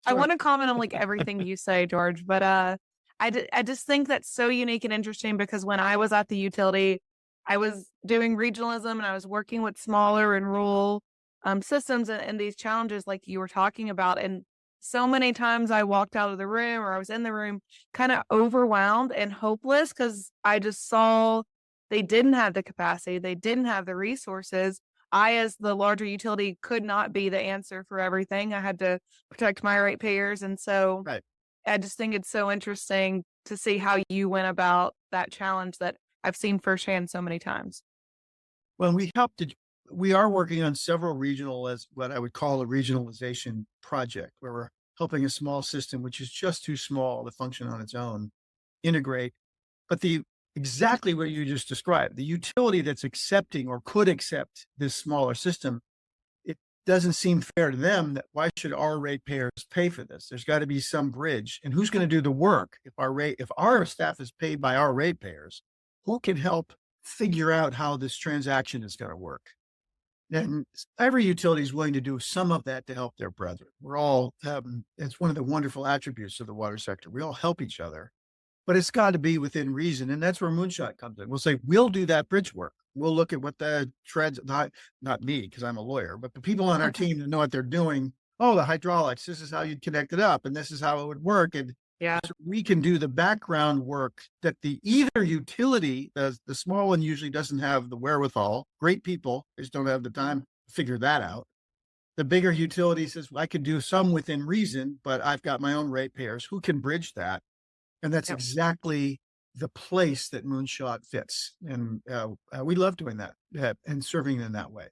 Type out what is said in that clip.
I Go ahead. want to comment on like everything you say, George, but I just think that's so unique and interesting because when I was at the utility, I was doing regionalism and I was working with smaller and rural systems and these challenges like you were talking about. And so many times I walked out of the room or I was in the room kind of overwhelmed and hopeless because I just saw they didn't have the capacity, they didn't have the resources. I, as the larger utility, could not be the answer for everything. I had to protect my ratepayers. And so Right. I just think it's so interesting to see how you went about that challenge that I've seen firsthand so many times. When we are working on several regional, as what I would call a regionalization project, where we're helping a small system, which is just too small to function on its own, integrate. But exactly what you just described, the utility that's accepting or could accept this smaller system, it doesn't seem fair to them that why should our ratepayers pay for this? There's got to be some bridge. And who's going to do the work? If our staff is paid by our ratepayers, who can help figure out how this transaction is going to work? And every utility is willing to do some of that to help their brethren. We're all, it's one of the wonderful attributes of the water sector. We all help each other, but it's got to be within reason. And that's where Moonshot comes in. We'll say, we'll do that bridge work. We'll look at what the treads, not me, because I'm a lawyer, but the people on our team that know what they're doing. Oh, the hydraulics, this is how you'd connect it up, and this is how it would work. And Yeah. so we can do the background work that the either utility, the small one usually doesn't have the wherewithal. Great people, they just don't have the time to figure that out. The bigger utility says, well, I can do some within reason, but I've got my own ratepayers who can bridge that. And that's Yep. exactly the place that Moonshot fits. And we love doing that and serving in that way.